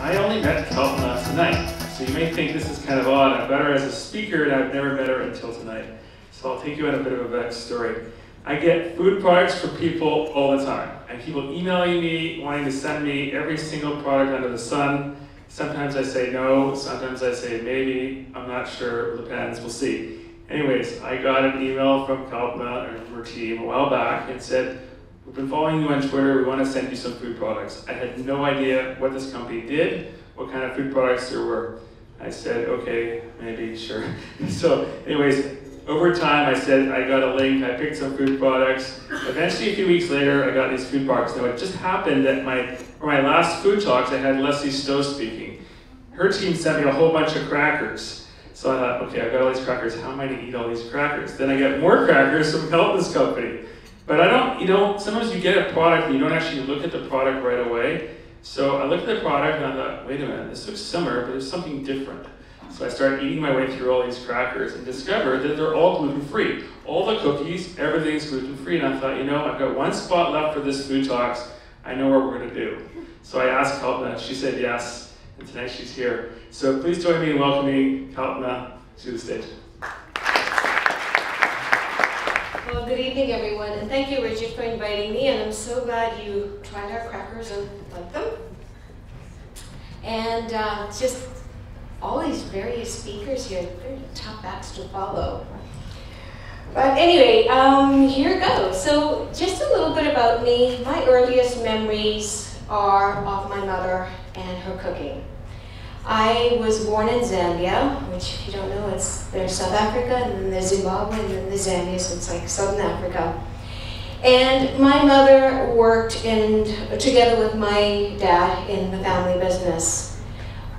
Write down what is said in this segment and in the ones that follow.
I only met Kalpna tonight, so you may think this is kind of odd. I've met her as a speaker and I've never met her until tonight. So I'll take you on a bit of a backstory. I get food products from people all the time, and people emailing me, wanting to send me every single product under the sun. Sometimes I say no, sometimes I say maybe, I'm not sure, depends, we'll see. Anyways, I got an email from Kalpna and her team a while back and said, we've been following you on Twitter, we want to send you some food products. I had no idea what this company did, what kind of food products there were. I said, okay, maybe, sure. So anyways, over time I said, I got a link, I picked some food products. Eventually, a few weeks later, I got these food products. Now it just happened that for my last food talks, I had Leslie Stowe speaking. Her team sent me a whole bunch of crackers. So I thought, okay, I've got all these crackers, how am I gonna eat all these crackers? Then I get more crackers from Kalpna's company. But I don't, sometimes you get a product and you don't actually look at the product right away. So I looked at the product and I thought, wait a minute, this looks similar, but there's something different. So I started eating my way through all these crackers and discovered that they're all gluten-free. All the cookies, everything's gluten-free. And I thought, I've got one spot left for this food talks. I know what we're gonna do. So I asked Kalpna, she said yes, and tonight she's here. So please join me in welcoming Kalpna to the stage. Well, good evening, everyone, and thank you, Richard, for inviting me, and I'm so glad you tried our crackers and liked them. And just all these various speakers here, very tough acts to follow. But anyway, here goes. So just a little bit about me. My earliest memories are of my mother and her cooking. I was born in Zambia, which if you don't know, there's South Africa, and then there's Zimbabwe, and then there's Zambia, so it's like Southern Africa. And my mother worked together with my dad in the family business.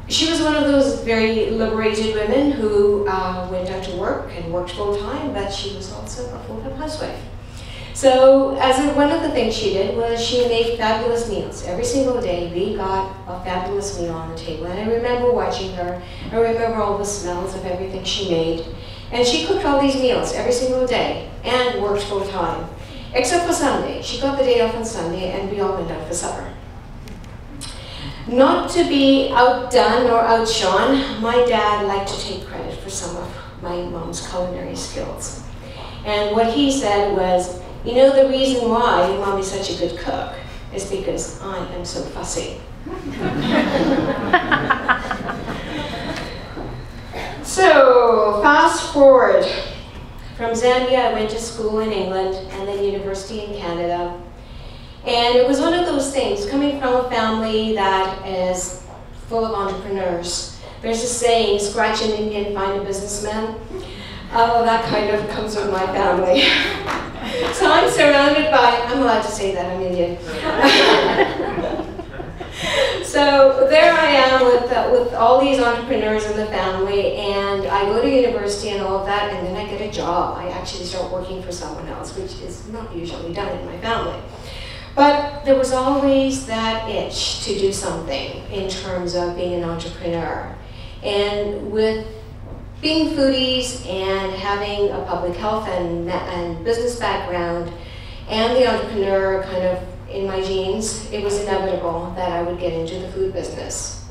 She was one of those very liberated women who went out to work and worked full-time, but she was also a full-time housewife. So one of the things she did was she made fabulous meals. Every single day we got a fabulous meal on the table. And I remember watching her. I remember all the smells of everything she made. And she cooked all these meals every single day and worked full time. Except for Sunday. She got the day off on Sunday and we all went out for supper. Not to be outdone or outshone, my dad liked to take credit for some of my mom's culinary skills. And what he said was, the reason why your mom is such a good cook is because I am so fussy. So, fast forward. From Zambia, I went to school in England and then university in Canada. And it was one of those things, coming from a family that is full of entrepreneurs. There's a saying, scratch an Indian, find a businessman. Oh, that kind of comes with my family. So I'm surrounded by, I'm allowed to say that, I'm Indian. So there I am with all these entrepreneurs in the family, and I go to university and all of that, and then I get a job. I actually start working for someone else, which is not usually done in my family. But there was always that itch to do something in terms of being an entrepreneur. And with being foodies and having a public health and business background and the entrepreneur kind of in my genes, it was inevitable that I would get into the food business.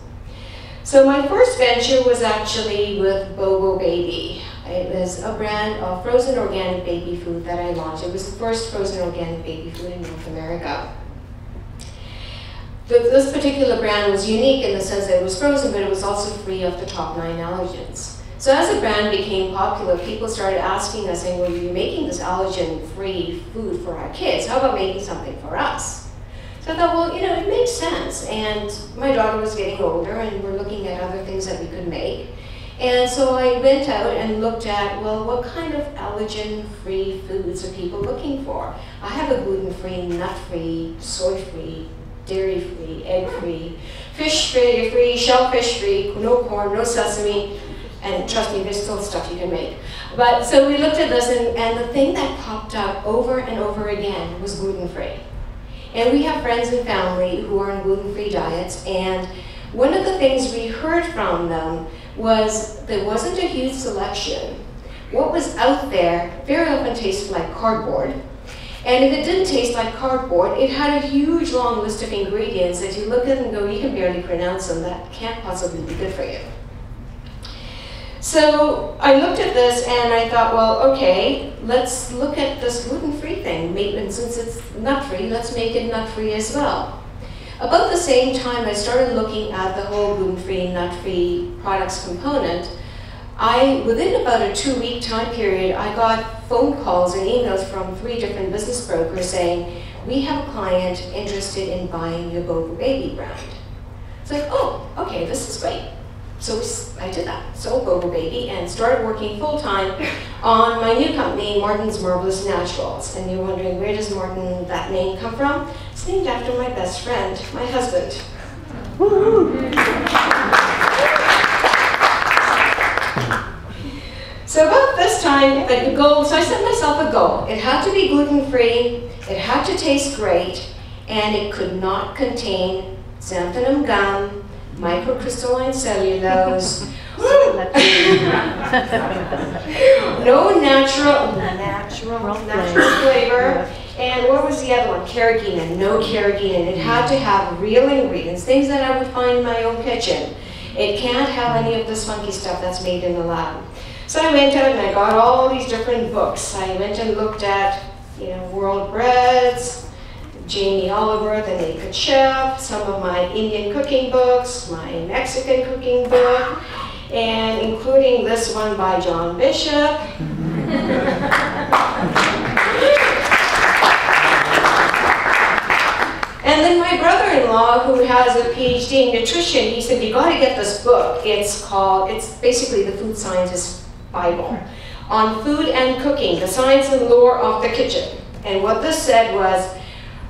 So my first venture was actually with BOBOBABY. It was a brand of frozen organic baby food that I launched. It was the first frozen organic baby food in North America. This particular brand was unique in the sense that it was frozen, but it was also free of the top 9 allergens. So as the brand became popular, people started asking us, saying, well, you're making this allergen-free food for our kids. How about making something for us? So I thought, well, it makes sense. And my daughter was getting older, and we're looking at other things that we could make. And so I went out and looked at, well, what kind of allergen-free foods are people looking for? I have a gluten-free, nut-free, soy-free, dairy-free, egg-free, fish-free, shellfish-free, no corn, no sesame. And trust me, there's still stuff you can make. But so we looked at this, and the thing that popped up over and over again was gluten-free. And we have friends and family who are on gluten-free diets, and one of the things we heard from them was there wasn't a huge selection. What was out there very often tasted like cardboard, And if it didn't taste like cardboard, it had a huge long list of ingredients that you look at and go, you can barely pronounce them, that can't possibly be good for you. So I looked at this and I thought, well, okay, let's look at this gluten-free thing. And since it's nut-free, let's make it nut-free as well. About the same time I started looking at the whole gluten-free, nut-free products component, within about a 2-week time period, I got phone calls and emails from 3 different business brokers saying, we have a client interested in buying your BOBOBABY brand. It's like, oh, okay, this is great. So I did that, sold BOBOBABY, and started working full-time on my new company, Martin's Marvelous Naturals. And you're wondering, where does Martin, that name, come from? It's named after my best friend, my husband. Woo-hoo. So about this time, the goal, so I set myself a goal. It had to be gluten-free, it had to taste great, and it could not contain xanthanum gum, microcrystalline cellulose, no natural flavor, and what was the other one? Carrageenan, no carrageenan. It had to have real ingredients, things that I would find in my own kitchen. It can't have any of this funky stuff that's made in the lab. So I went out and I got all these different books. I went and looked at, World Breads, Jamie Oliver, the Naked Chef, some of my Indian cooking books, my Mexican cooking book, and including this one by John Bishop. And then my brother-in-law, who has a PhD in nutrition, he said, you gotta get this book. It's basically the food scientist Bible on food and cooking, the science and lore of the kitchen. And what this said was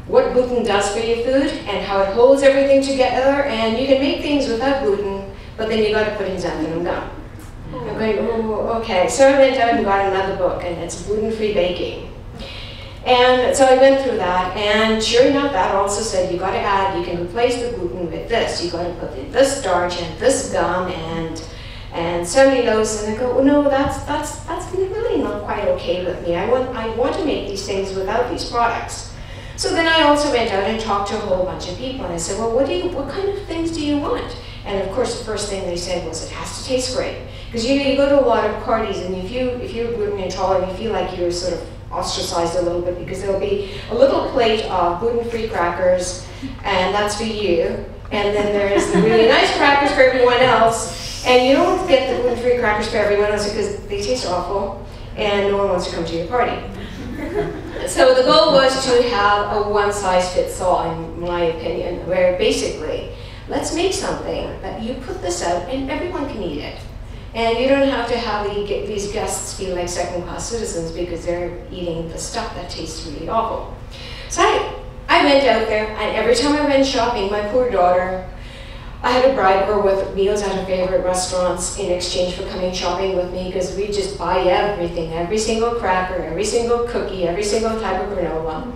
what gluten does for your food and how it holds everything together, and you can make things without gluten, but then you gotta put in xanthanum gum. I'm going, oh, okay. So I went out and got another book, and it's gluten-free baking. And so I went through that, and sure enough, that also said you gotta you can replace the gluten with this. You gotta put in this starch and this gum and cellulose, and I go, well, no, that's really not quite okay with me. I want to make these things without these products. So then I also went out and talked to a whole bunch of people, and I said, well, what kind of things do you want? And of course, the first thing they said was, it has to taste great. Because you go to a lot of parties, and if you're gluten intolerant, you feel like you're sort of ostracized a little bit, because there'll be a little plate of gluten-free crackers, and that's for you. And then there's the really nice crackers for everyone else. And you don't get the gluten-free crackers for everyone else because they taste awful, and no one wants to come to your party. So the goal was to have a one-size-fits-all, in my opinion, where basically, let's make something that you put this out and everyone can eat it. And you don't have to have these guests feel like second-class citizens because they're eating the stuff that tastes really awful. So I went out there, and every time I went shopping, my poor daughter, I had to bribe her with meals at her favorite restaurants in exchange for coming shopping with me, because we just buy everything, every single cracker, every single cookie, every single type of granola.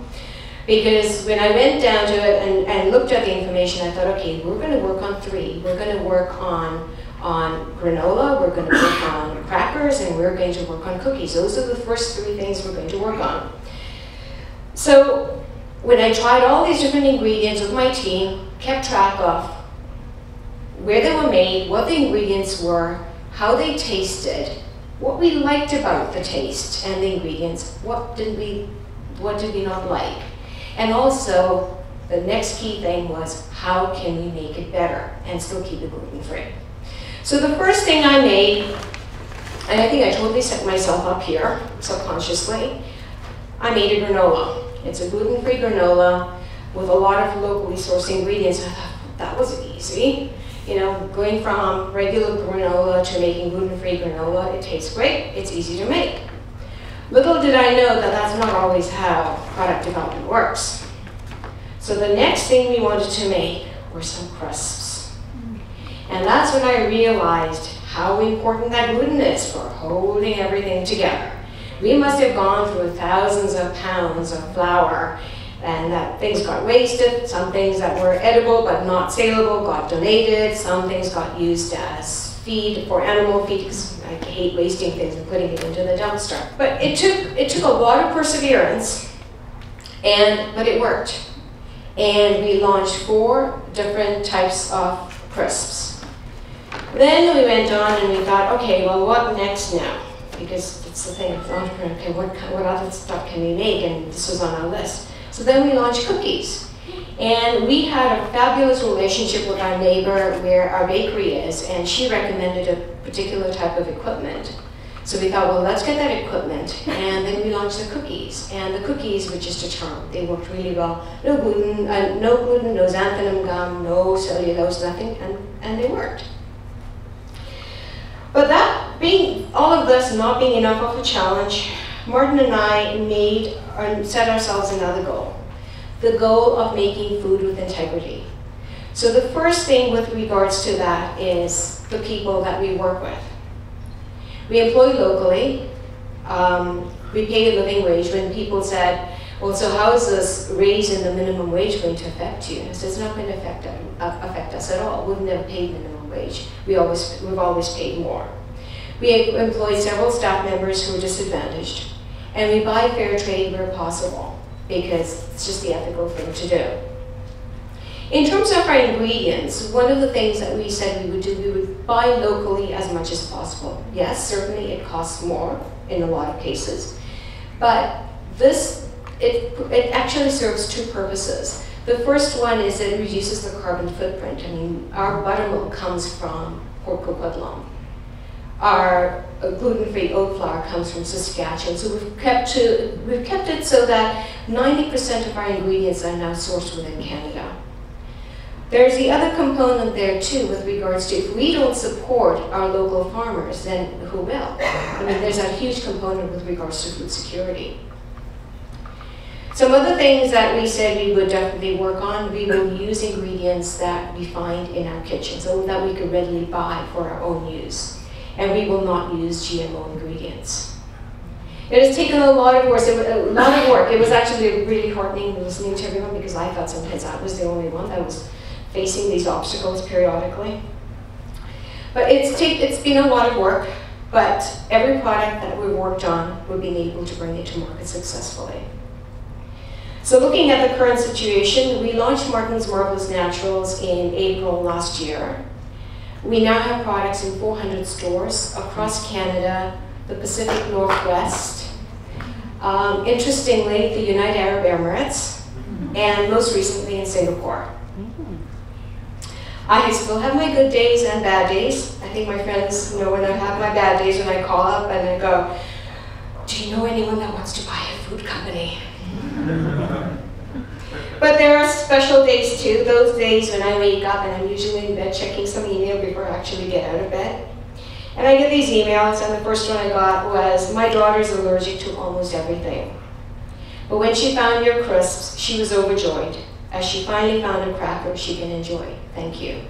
Because when I went down to it and looked at the information, I thought, okay, we're going to work on 3. We're going to work on granola, we're going to work on crackers, and we're going to work on cookies. Those are the first 3 things we're going to work on. So when I tried all these different ingredients with my team, kept track of where they were made, what the ingredients were, how they tasted, what we liked about the taste and the ingredients, what did we not like. And also, the next key thing was, how can we make it better and still keep it gluten-free? So the first thing I made, and I think I totally set myself up here, subconsciously, I made a granola. It's a gluten-free granola with a lot of locally sourced ingredients. I thought, that was easy. Going from regular granola to making gluten-free granola, it tastes great, it's easy to make. Little did I know that that's not always how product development works. So the next thing we wanted to make were some crisps. And that's when I realized how important that gluten is for holding everything together. We must have gone through thousands of pounds of flour, and that things got wasted, some things that were edible but not saleable got donated, some things got used as feed for animal feed, because I hate wasting things and putting it into the dumpster. But it took a lot of perseverance But it worked. And we launched 4 different types of crisps. Then we went on and we thought, okay, well, what next now? Because it's the thing, it's entrepreneur, okay, what other stuff can we make? And this was on our list. So then we launched cookies. And we had a fabulous relationship with our neighbor where our bakery is, and she recommended a particular type of equipment. So we thought, well, let's get that equipment, and then we launched the cookies. And the cookies were just a charm. They worked really well. No gluten, no xanthanum gum, no cellulose, nothing, and they worked. But all of this not being enough of a challenge, Martin and I set ourselves another goal. The goal of making food with integrity. So the first thing with regards to that is the people that we work with. We employ locally. We pay a living wage. When people said, well, so how is this raise in the minimum wage going to affect you? And I said, it's not going to affect us at all. We've never paid minimum wage. We've always paid more. We employ several staff members who are disadvantaged. And we buy fair trade where possible, because it's just the ethical thing to do. In terms of our ingredients, one of the things that we said we would do, we would buy locally as much as possible. Yes, certainly it costs more in a lot of cases, but it actually serves 2 purposes. The first one is that it reduces the carbon footprint. I mean, our buttermilk comes from Port Coquitlam. Our gluten-free oat flour comes from Saskatchewan. So we've kept it so that 90% of our ingredients are now sourced within Canada. There's the other component there too with regards to if we don't support our local farmers, then who will? I mean, there's a huge component with regards to food security. Some other things that we said we would definitely work on, we will use ingredients that we find in our kitchen, so that we could readily buy for our own use. And we will not use GMO ingredients. It has taken a lot of work. It was actually really heartening listening to everyone, because I thought sometimes I was the only one that was facing these obstacles periodically. But it's been a lot of work, but every product that we worked on, we've been able to bring it to market successfully. So looking at the current situation, we launched Martin's Marvelous Naturals in April last year. We now have products in 400 stores across Canada, the Pacific Northwest, interestingly, the United Arab Emirates, and most recently in Singapore. I still have my good days and bad days. I think my friends know when I have my bad days, when I call up and I go, do you know anyone that wants to buy a food company? But there are special days too, those days when I wake up and I'm usually in bed checking some email before I actually get out of bed. And I get these emails, and the first one I got was, my daughter's allergic to almost everything. But when she found your crisps, she was overjoyed, as she finally found a cracker she can enjoy. Thank you.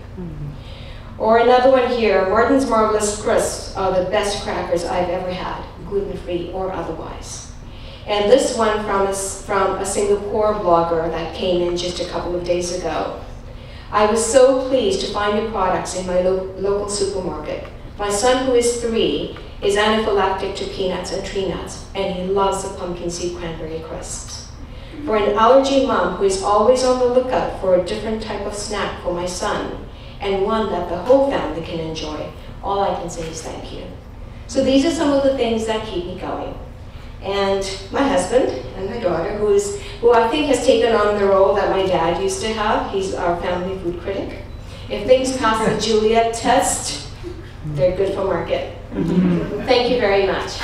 Or another one here, Martin's Marvelous Crisps are the best crackers I've ever had, gluten-free or otherwise. And this one from a Singapore blogger that came in just a couple of days ago. I was so pleased to find your products in my local supermarket. My son, who is 3, is anaphylactic to peanuts and tree nuts, and he loves the pumpkin seed cranberry crisps. For an allergy mom who is always on the lookout for a different type of snack for my son, and one that the whole family can enjoy, all I can say is thank you. So these are some of the things that keep me going. And my husband and my daughter, who I think has taken on the role that my dad used to have. He's our family food critic. If things pass the Juliet test, they're good for market. Thank you very much.